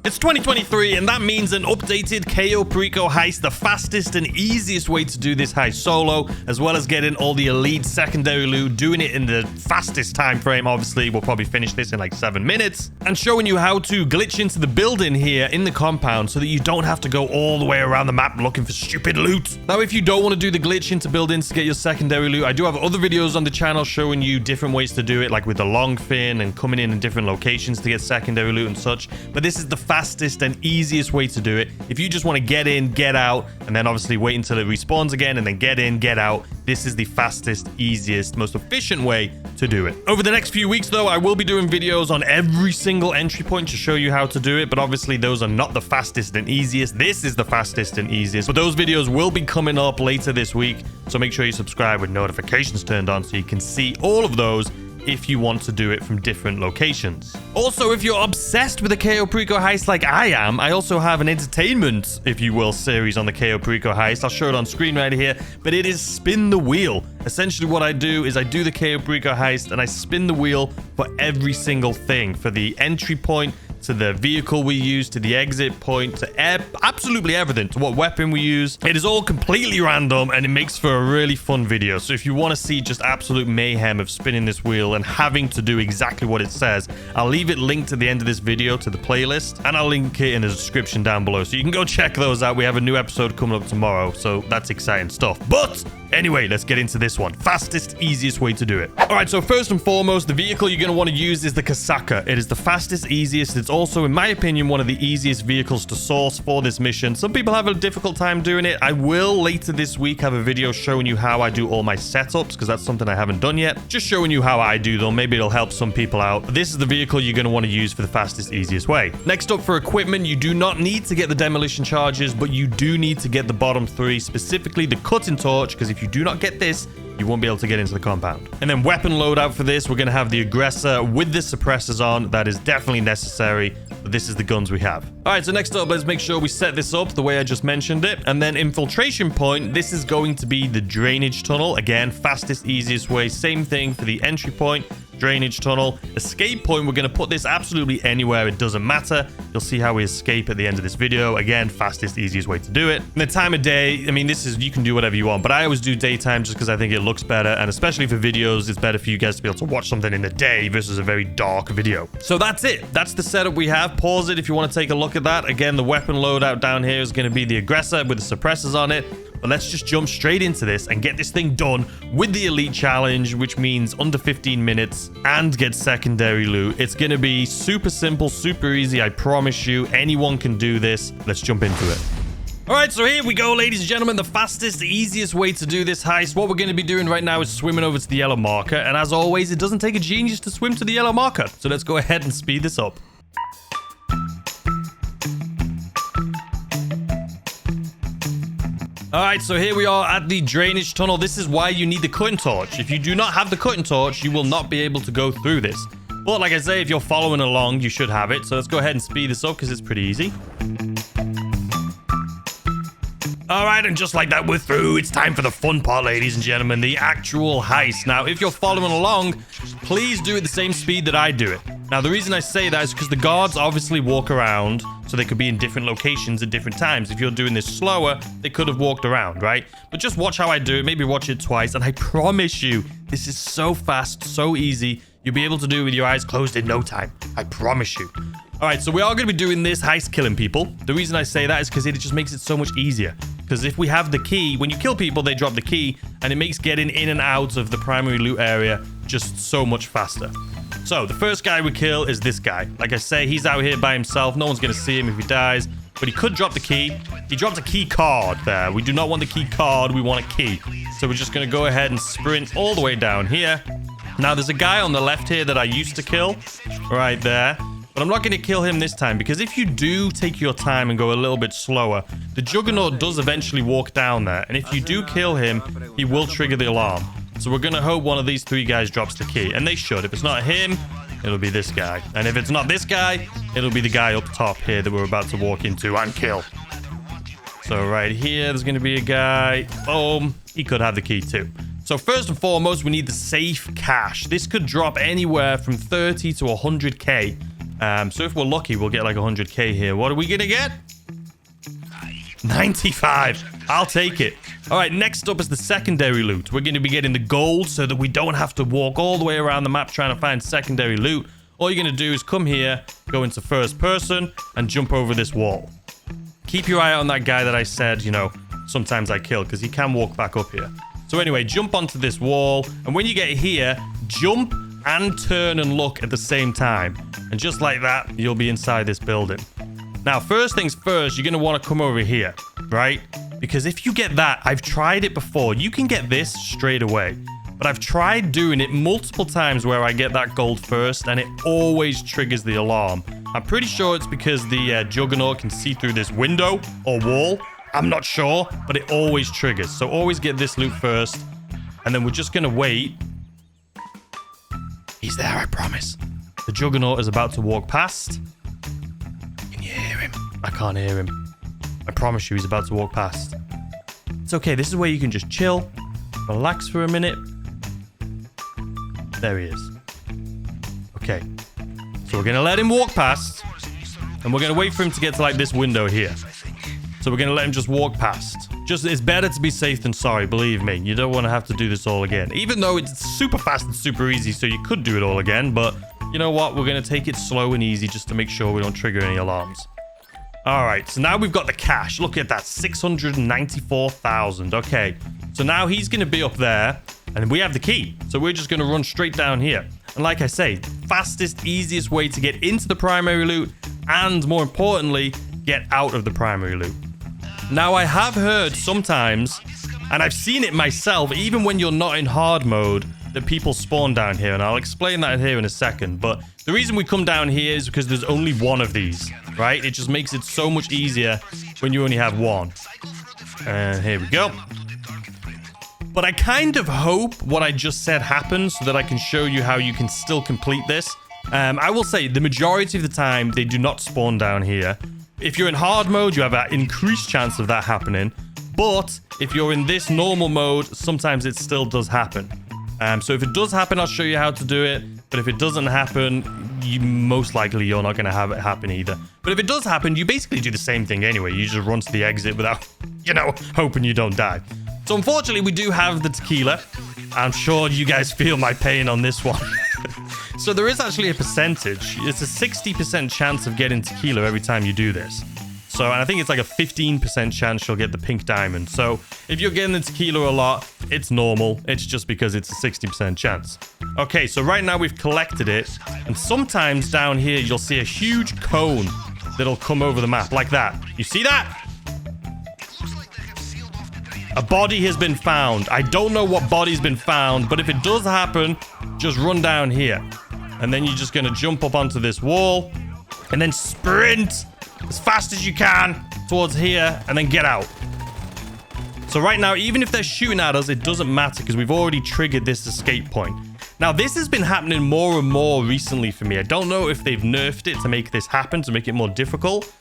It's 2023, and that means an updated Cayo Perico Heist, the fastest and easiest way to do this heist solo, as well as getting all the elite secondary loot, doing it in the fastest time frame. Obviously, we'll probably finish this in like 7 minutes, and showing you how to glitch into the building here in the compound so that you don't have to go all the way around the map looking for stupid loot. Now, if you don't want to do the glitch into buildings to get your secondary loot, I do have other videos on the channel showing you different ways to do it, like with the long fin and coming in different locations to get secondary loot and such. But this is the fastest and easiest way to do it. If you just want to get in, get out, and then obviously wait until it respawns again and then get in, get out, this is the fastest, easiest, most efficient way to do it. Over the next few weeks, though, I will be doing videos on every single entry point to show you how to do it, but obviously those are not the fastest and easiest. This is the fastest and easiest, but those videos will be coming up later this week, so make sure you subscribe with notifications turned on so you can see all of those if you want to do it from different locations. Also, if you're obsessed with the Cayo Perico Heist like I am, I also have an entertainment, if you will, series on the Cayo Perico Heist. I'll show it on screen right here, but it is spin the wheel. Essentially what I do is I do the Cayo Perico Heist and I spin the wheel for every single thing, for the entry point, to the vehicle we use, to the exit point, to absolutely everything, to what weapon we use. It is all completely random and it makes for a really fun video. So if you want to see just absolute mayhem of spinning this wheel and having to do exactly what it says, I'll leave it linked at the end of this video to the playlist, and I'll link it in the description down below so you can go check those out. We have a new episode coming up tomorrow, so that's exciting stuff. But anyway, let's get into this one. Fastest, easiest way to do it. All right, so first and foremost, the vehicle you're going to want to use is the Casaca. It is the fastest, easiest. It's also, in my opinion, one of the easiest vehicles to source for this mission. Some people have a difficult time doing it. I will later this week have a video showing you how I do all my setups, because that's something I haven't done yet. Just showing you how I do them. Maybe it'll help some people out. But this is the vehicle you're going to want to use for the fastest, easiest way. Next up, for equipment, you do not need to get the demolition charges, but you do need to get the bottom three, specifically the cutting torch, because if you do not get this, you won't be able to get into the compound. And then weapon loadout for this, we're going to have the aggressor with the suppressors on. That is definitely necessary, but this is the guns we have. All right, so next up, let's make sure we set this up the way I just mentioned it. And then infiltration point, this is going to be the drainage tunnel. Again, fastest, easiest way. Same thing for the entry point. Drainage tunnel. Escape point, we're going to put this absolutely anywhere. It doesn't matter. You'll see how we escape at the end of this video. Again, fastest, easiest way to do it. And the time of day, I mean, this is, you can do whatever you want, but I always do daytime just because I think it looks better. And especially for videos, it's better for you guys to be able to watch something in the day versus a very dark video. So that's it. That's the setup we have. Pause it if you want to take a look at that. Again, the weapon loadout down here is going to be the aggressor with the suppressors on it. But let's just jump straight into this and get this thing done with the elite challenge, which means under 15 minutes, and get secondary loot. It's going to be super simple, super easy. I promise you, anyone can do this. Let's jump into it. All right, so here we go, ladies and gentlemen. The fastest, easiest way to do this heist. What we're going to be doing right now is swimming over to the yellow marker. And as always, it doesn't take a genius to swim to the yellow marker. So let's go ahead and speed this up. All right, so here we are at the drainage tunnel. This is why you need the cutting torch. If you do not have the cutting torch, you will not be able to go through this. But like I say, if you're following along, you should have it. So let's go ahead and speed this up because it's pretty easy. All right, and just like that, we're through. It's time for the fun part, ladies and gentlemen, the actual heist. Now, if you're following along, please do it the same speed that I do it. Now, the reason I say that is because the guards obviously walk around, so they could be in different locations at different times. If you're doing this slower, they could have walked around, right? But just watch how I do it. Maybe watch it twice, and I promise you, this is so fast, so easy. You'll be able to do it with your eyes closed in no time. I promise you. All right, so we are going to be doing this heist killing people. The reason I say that is because it just makes it so much easier. Because if we have the key, when you kill people, they drop the key, and it makes getting in and out of the primary loot area just so much faster. So the first guy we kill is this guy. Like I say, he's out here by himself. No one's going to see him if he dies, but he could drop the key. He dropped a key card there. We do not want the key card. We want a key. So we're just going to go ahead and sprint all the way down here. Now, there's a guy on the left here that I used to kill right there. But I'm not going to kill him this time, because if you do take your time and go a little bit slower, the Juggernaut does eventually walk down there. And if you do kill him, he will trigger the alarm. So we're going to hope one of these three guys drops the key. And they should. If it's not him, it'll be this guy. And if it's not this guy, it'll be the guy up top here that we're about to walk into and kill. So right here, there's going to be a guy. Boom. He could have the key too. So first and foremost, we need the safe cash. This could drop anywhere from 30 to 100k. So if we're lucky, we'll get like 100k here. What are we gonna get? 95. I'll take it. All right, next up is the secondary loot. We're going to be getting the gold so that we don't have to walk all the way around the map trying to find secondary loot. All you're going to do is come here, go into first person, and jump over this wall. Keep your eye out on that guy that I said, you know, sometimes I kill, because he can walk back up here. So anyway, jump onto this wall, and when you get here, jump and turn and look at the same time. And just like that, you'll be inside this building. Now, first things first, you're going to want to come over here, right? Because if you get that, I've tried it before. You can get this straight away. But I've tried doing it multiple times where I get that gold first, and it always triggers the alarm. I'm pretty sure it's because the Juggernaut can see through this window or wall. I'm not sure, but it always triggers. So always get this loot first, and then we're just going to wait. He's there, I promise. The Juggernaut is about to walk past. Can you hear him? I can't hear him. I promise you he's about to walk past. It's okay. This is where you can just chill, relax for a minute. There he is. Okay. So we're going to let him walk past, and we're going to wait for him to get to like this window here. So we're going to let him just walk past. Just, it's better to be safe than sorry, believe me. You don't want to have to do this all again. Even though it's super fast and super easy, so you could do it all again. But you know what? We're going to take it slow and easy just to make sure we don't trigger any alarms. All right, so now we've got the cash. Look at that, 694,000. Okay, so now he's going to be up there, and we have the key. So we're just going to run straight down here. And like I say, fastest, easiest way to get into the primary loot, and more importantly, get out of the primary loot. Now, I have heard sometimes, and I've seen it myself, even when you're not in hard mode, that people spawn down here, and I'll explain that here in a second. But the reason we come down here is because there's only one of these, right? It just makes it so much easier when you only have one. And here we go. But I kind of hope what I just said happens so that I can show you how you can still complete this. I will say the majority of the time, they do not spawn down here. If you're in hard mode, you have an increased chance of that happening. But if you're in this normal mode, sometimes it still does happen. So if it does happen, I'll show you how to do it. But if it doesn't happen, most likely you're not going to have it happen either. But if it does happen, you basically do the same thing anyway. You just run to the exit without, you know, hoping you don't die. So unfortunately, we do have the tequila. I'm sure you guys feel my pain on this one. So there is actually a percentage. It's a 60% chance of getting tequila every time you do this. So, and I think it's like a 15% chance you'll get the pink diamond. So if you're getting the tequila a lot, it's normal. It's just because it's a 60% chance. Okay, so right now we've collected it. And sometimes down here, you'll see a huge cone that'll come over the map like that. You see that? A body has been found. I don't know what body's been found, but if it does happen, just run down here. And then you're just going to jump up onto this wall and then sprint as fast as you can towards here and then get out. So right now, even if they're shooting at us, it doesn't matter because we've already triggered this escape point. Now, this has been happening more and more recently for me. I don't know if they've nerfed it to make this happen, to make it more difficult,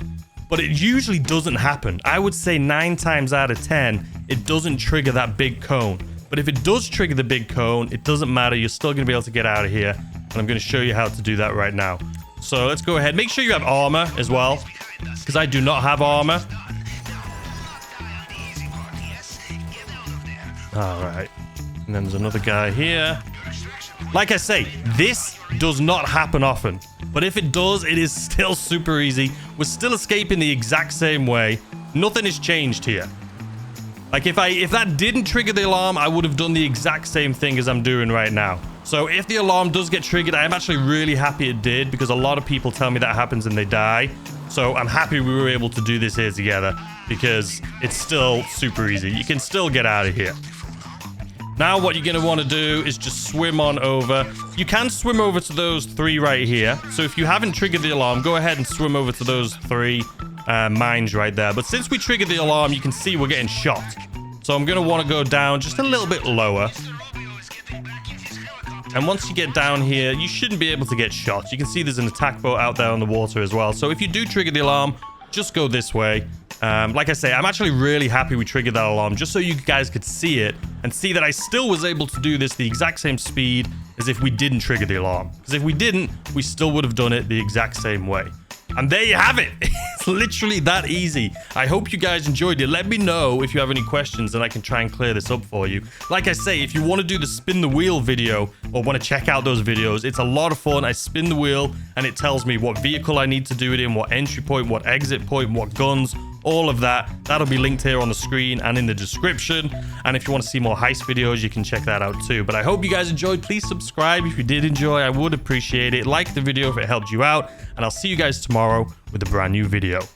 but it usually doesn't happen. I would say 9 times out of 10, it doesn't trigger that big cone. But if it does trigger the big cone, it doesn't matter. You're still going to be able to get out of here. And I'm going to show you how to do that right now. So let's go ahead. Make sure you have armor as well, because I do not have armor. All right. And then there's another guy here. Like I say, this does not happen often. But if it does, it is still super easy. We're still escaping the exact same way. Nothing has changed here. Like if that didn't trigger the alarm, I would have done the exact same thing as I'm doing right now. So if the alarm does get triggered, I'm actually really happy it did, because a lot of people tell me that happens and they die. So I'm happy we were able to do this here together, because it's still super easy. You can still get out of here. Now what you're going to want to do is just swim on over. You can swim over to those 3 right here. So if you haven't triggered the alarm, go ahead and swim over to those 3 mines right there. But since we triggered the alarm, you can see we're getting shot. So I'm going to want to go down just a little bit lower. And once you get down here, you shouldn't be able to get shot. You can see there's an attack boat out there on the water as well. So if you do trigger the alarm, just go this way. Like I say, I'm actually really happy we triggered that alarm just so you guys could see it and see that I still was able to do this the exact same speed as if we didn't trigger the alarm. Because if we didn't, we still would have done it the exact same way. And there you have it. It's literally that easy. I hope you guys enjoyed it. Let me know if you have any questions and I can try and clear this up for you. Like I say, if you want to do the spin the wheel video or want to check out those videos, it's a lot of fun. I spin the wheel and it tells me what vehicle I need to do it in, what entry point, what exit point, what guns, all of that. That'll be linked here on the screen and in the description. And if you want to see more heist videos, you can check that out too. But I hope you guys enjoyed. Please subscribe if you did enjoy. I would appreciate it. Like the video if it helped you out. And I'll see you guys tomorrow with a brand new video.